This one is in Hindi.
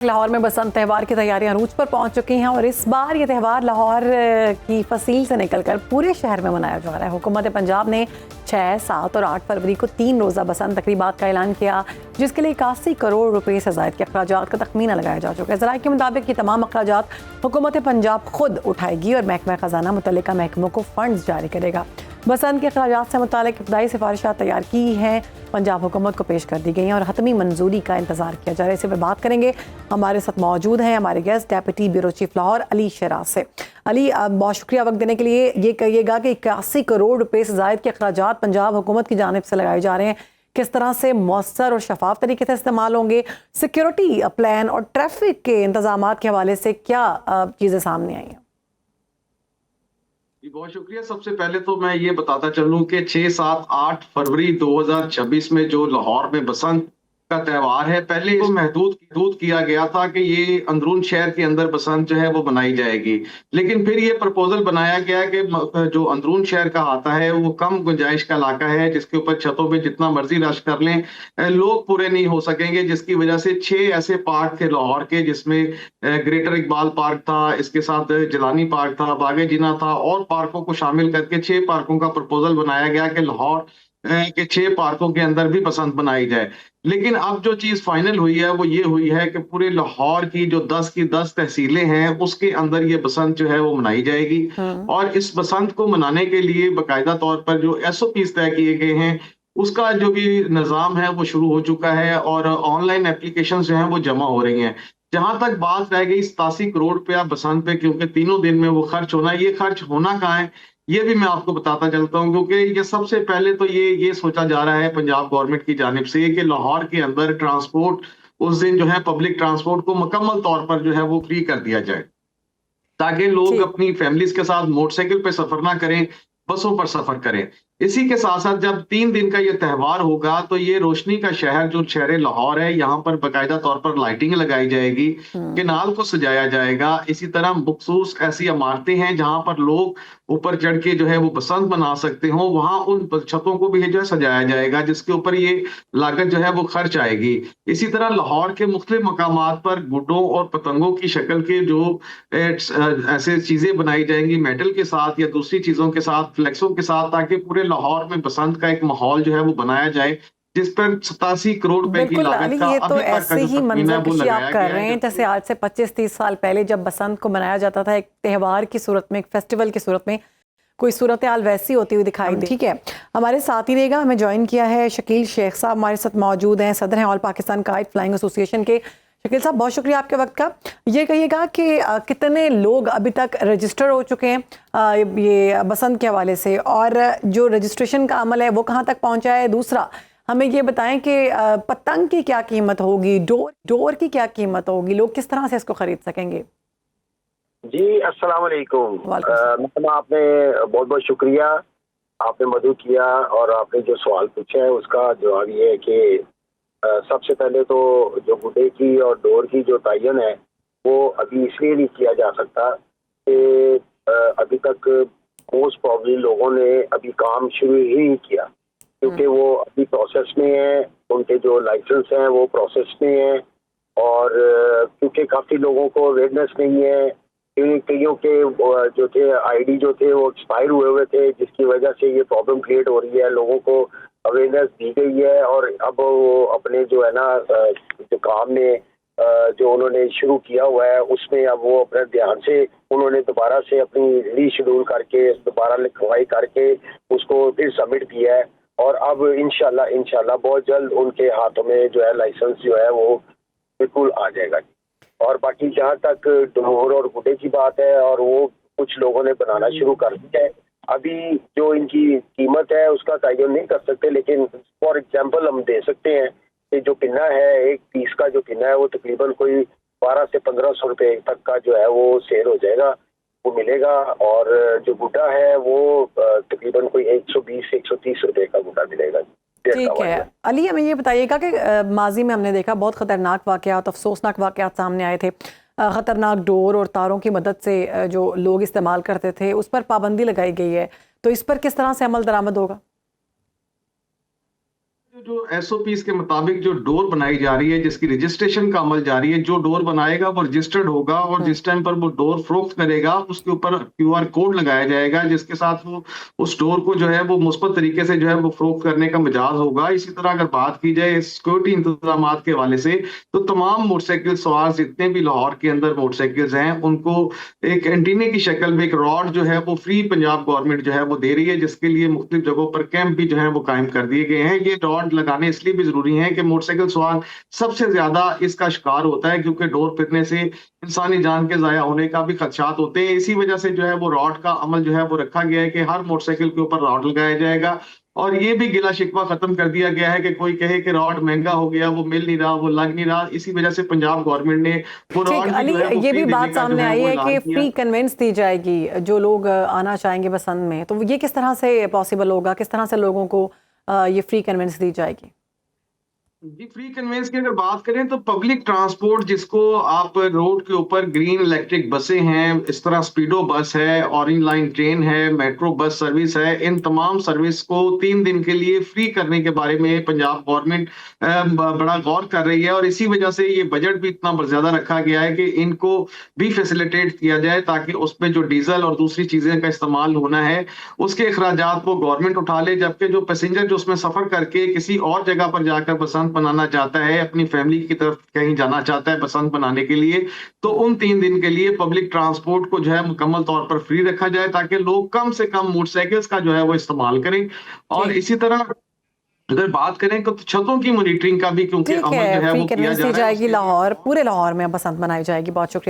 लाहौर में बसंत त्यौहार की तैयारियां अरूज पर पहुंच चुकी हैं और इस बार ये त्यौहार लाहौर की फसील से निकलकर पूरे शहर में मनाया जा रहा है। हुकूमत पंजाब ने 6, 7 और 8 फरवरी को 3 रोज़ा बसंत तकरीबात का ऐलान किया, जिसके लिए 81 करोड़ रुपए से ज़ायद के अखराजात का तखमीना लगाया जा चुका है। ज़राए के मुताबिक ये तमाम अखराजात हुकूमत पंजाब खुद उठाएगी और महकमा खजाना मुतल्लिका महकमों को फंड्स जारी करेगा। बसंत के अखराजात से मुतालिक इब्तदाई सिफारिशात तैयार की हैं, पंजाब हुकूमत को पेश कर दी गई हैं और हतमी मंजूरी का इंतजार किया जा रहा है। इसी पर बात करेंगे, हमारे साथ मौजूद हैं हमारे guest deputy bureau chief Lahore Ali Sheraz से। अली, बहुत शुक्रिया वक्त देने के लिए। ये कहिएगा कि 81 करोड़ रुपए से ज़ायद के अखराजात पंजाब हुकूमत की जानिब से लगाए जा रहे हैं, किस तरह से मौसर और शफाफ तरीके से इस्तेमाल होंगे, सिक्योरिटी प्लान और ट्रैफिक के इंतजाम के हवाले से क्या चीज़ें सामने आई हैं? बहुत शुक्रिया। सबसे पहले तो मैं ये बताता चलूं कि 6, 7, 8 फरवरी 2026 में जो लाहौर में बसंत का त्यौहार है, पहले इसको महदूद किया गया था कि ये अंदरून शहर के अंदर बसंत जो है वो मनाई जाएगी, लेकिन फिर ये प्रपोजल बनाया गया कि जो अंदरून शहर का आता है वो कम गुंजाइश का इलाका है, जिसके ऊपर छतों पे जितना मर्जी रश कर लें लोग पूरे नहीं हो सकेंगे, जिसकी वजह से 6 ऐसे पार्क थे लाहौर के, जिसमें ग्रेटर इकबाल पार्क था, इसके साथ जिलानी पार्क था, बागे जिना था और पार्कों को शामिल करके 6 पार्कों का प्रपोजल बनाया गया कि लाहौर के 6 पार्कों के अंदर भी बसंत मनाई जाए। लेकिन अब जो चीज फाइनल हुई है वो ये हुई है कि पूरे लाहौर की जो 10 की 10 तहसीलें हैं उसके अंदर ये बसंत जो है वो मनाई जाएगी। और इस बसंत को मनाने के लिए बाकायदा तौर पर जो SOPs तय किए गए हैं उसका जो भी निज़ाम है वो शुरू हो चुका है और ऑनलाइन एप्लीकेशन जो हैं वो जमा हो रही हैं। जहां तक बात रह गई 87 करोड़ रुपया बसंत पे, क्योंकि तीनों दिन में वो खर्च होना, ये खर्च होना कहाँ है ये भी मैं आपको बताता चलता हूँ, क्योंकि ये सबसे पहले तो ये सोचा जा रहा है पंजाब गवर्नमेंट की जानिब से कि लाहौर के अंदर ट्रांसपोर्ट उस दिन जो है पब्लिक ट्रांसपोर्ट को मुकम्मल तौर पर जो है वो फ्री कर दिया जाए, ताकि लोग अपनी फैमिलीज के साथ मोटरसाइकिल पे सफर ना करें, बसों पर सफर करें। इसी के साथ साथ जब 3 दिन का ये त्यौहार होगा तो ये रोशनी का शहर जो शहर लाहौर है, यहाँ पर बाकायदा तौर पर लाइटिंग लगाई जाएगी, केनाल को सजाया जाएगा। इसी तरह मखसूस ऐसी इमारतें हैं जहां पर लोग ऊपर चढ़ के जो है वो बसंत मना सकते हो, वहां उन छतों को भी जो है सजाया जाएगा, जिसके ऊपर ये लागत जो है वो खर्च आएगी। इसी तरह लाहौर के मुख्तलिफ मकामात पर गुड्डों और पतंगों की शक्ल के जो ऐसे चीजें बनाई जाएंगी मेटल के साथ या दूसरी चीजों के साथ, फ्लेक्सों के साथ, ताकि पूरे लाहौर में बसंत का एक माहौल जो है वो बनाया जाए, जिस पर 87 करोड़ रुपए की लागत का ये तो अभी तक ऐसे का ही जो मंजरकशी आप लगाया कर गया रहे हैं है। जैसे आज से 25-30 साल पहले जब बसंत को मनाया जाता था एक त्यौहार की सूरत में, एक फेस्टिवल की सूरत में, कोई सूरत हाल वैसी होती हुई दिखाई दी। ठीक है, हमारे साथ ही रहेगा, हमें ज्वाइन किया है शकील शेख साहब, हमारे साथ मौजूद हैं, सदर हैं all Pakistan kite flying association के। शकील साहब, बहुत शुक्रिया आपके वक्त का। ये कहिएगा कि कितने लोग अभी तक रजिस्टर हो चुके हैं ये बसंत के हवाले से, और जो रजिस्ट्रेशन का अमल है वो कहाँ तक पहुँचा है? दूसरा, हमें ये बताएं कि पतंग की क्या कीमत होगी, डोर की क्या कीमत होगी, लोग किस तरह से इसको खरीद सकेंगे? जी, अस्सलाम वालेकुम मैम, आपने बहुत बहुत शुक्रिया, आपने मदद किया और आपने जो सवाल पूछा है उसका जवाब ये है कि सबसे पहले तो जो गुड्डे की और डोर की जो तयन है वो अभी इसलिए नहीं किया जा सकता कि अभी तक मोस्ट प्रॉब्ली लोगों ने अभी काम शुरू ही नहीं किया, क्योंकि वो अभी प्रोसेस में है, उनके जो लाइसेंस हैं वो प्रोसेस में है, और क्योंकि काफ़ी लोगों को अवेयरनेस नहीं है, कईयों के जो थे ID जो थे वो एक्सपायर हुए थे, जिसकी वजह से ये प्रॉब्लम क्रिएट हो रही है। लोगों को अवेयरनेस दी गई है और अब वो अपने जो है ना जो काम में जो उन्होंने शुरू किया हुआ है उसमें अब वो अपने ध्यान से उन्होंने दोबारा से अपनी रीशेड्यूल करके दोबारा लिखवाई करके उसको फिर सबमिट किया है, और अब इंशाल्लाह बहुत जल्द उनके हाथों में जो है लाइसेंस जो है वो बिल्कुल आ जाएगा। और बाकी जहाँ तक डोर और गुड्डे की बात है, और वो कुछ लोगों ने बनाना शुरू कर दिया है, अभी जो इनकी कीमत है उसका तयन नहीं कर सकते, लेकिन फॉर एग्जांपल हम दे सकते हैं कि जो पिन्ना है, एक पीस का जो पिन्ना है वो तकरीबन कोई 1200 से 1500 रुपए तक का जो है वो सेल हो जाएगा, वो मिलेगा। और जो गुड्डा है वो तकरीबन कोई 120 से 130 रुपए का गुड्डा मिलेगा। ठीक है अली, हमें ये बताइएगा कि माजी में हमने देखा बहुत ख़तरनाक वाक़यात, अफसोसनाक वाक़यात सामने आए थे। ख़तरनाक डोर और तारों की मदद से जो लोग इस्तेमाल करते थे उस पर पाबंदी लगाई गई है, तो इस पर किस तरह से अमल दरामद होगा? जो एसओपीज के मुताबिक जो डोर बनाई जा रही है, जिसकी रजिस्ट्रेशन का अमल जारी है, जो डोर बनाएगा वो रजिस्टर्ड होगा और जिस टाइम पर वो डोर फरोख्त करेगा उसके ऊपर QR कोड लगाया जाएगा, जिसके साथ वो उस डोर को जो है वो मुस्बत तरीके से जो है वो फरोख्त करने का मिजाज होगा। इसी तरह अगर बात की जाए सिक्योरिटी इंतजाम के हवाले से, तो तमाम मोटरसाइकिल सवार जितने भी लाहौर के अंदर मोटरसाइकिल्स हैं उनको एक एंटीने की शक्ल में एक रॉड जो है वो फ्री पंजाब गवर्नमेंट जो है वो दे रही है, जिसके लिए मुख्तलिफ जगहों पर कैंप भी जो है वो कायम कर दिए गए हैं। ये रॉड लगाने इसलिए भी जरूरी है कि मोटरसाइकिल सवार सबसे ज्यादा इसका शिकार होता है, क्योंकि डोर फिरने से इंसानी जान के जाया होने का भी खदशात होते हैं। इसी वजह से जो है वो रॉड का अमल जो है वो रखा गया है कि हर मोटरसाइकिल के ऊपर रॉड लगाया जाएगा। और ये भी गिला शिकवा खत्म कर दिया गया है कि कोई कहे कि रॉड महंगा हो गया, वो मिल नहीं रहा, वो लग नहीं रहा। इसी वजह से पंजाब गवर्नमेंट ने वो रॉड अली, ये भी बात सामने आई है कि फ्री कन्वेंस दी जाएगी जो लोग आना चाहेंगे बसंत में, तो ये किस तरह से पॉसिबल होगा, किस तरह से लोगों को ये फ्री कन्वेंस दी जाएगी? जी, फ्री कन्वेंस की अगर बात करें तो पब्लिक ट्रांसपोर्ट, जिसको आप रोड के ऊपर ग्रीन इलेक्ट्रिक बसें हैं, इस तरह स्पीडो बस है, ऑरेंज लाइन ट्रेन है, मेट्रो बस सर्विस है, इन तमाम सर्विस को 3 दिन के लिए फ्री करने के बारे में पंजाब गवर्नमेंट बड़ा गौर कर रही है। और इसी वजह से ये बजट भी इतना ज्यादा रखा गया है कि इनको भी फैसिलिटेट किया जाए, ताकि उसमें जो डीजल और दूसरी चीजें का इस्तेमाल होना है उसके अखराजात वो गवर्नमेंट उठा ले, जबकि जो पैसेंजर जो उसमें सफर करके किसी और जगह पर जाकर बसंत बनाना चाहता है, अपनी फैमिली की तरफ कहीं जाना चाहता है बसंत बनाने के लिए, तो उन 3 दिन के लिए पब्लिक ट्रांसपोर्ट को जो है मुकम्मल तौर पर फ्री रखा जाए, ताकि लोग कम से कम मोटरसाइकिल्स का जो है वो इस्तेमाल करें। और इसी तरह अगर बात करें तो छतों की मॉनिटरिंग का भी क्योंकि अमल जो है वो किया जा रहा है, लाहौर, पूरे लाहौर में बसंत मनाई जाएगी। बहुत शुक्रिया।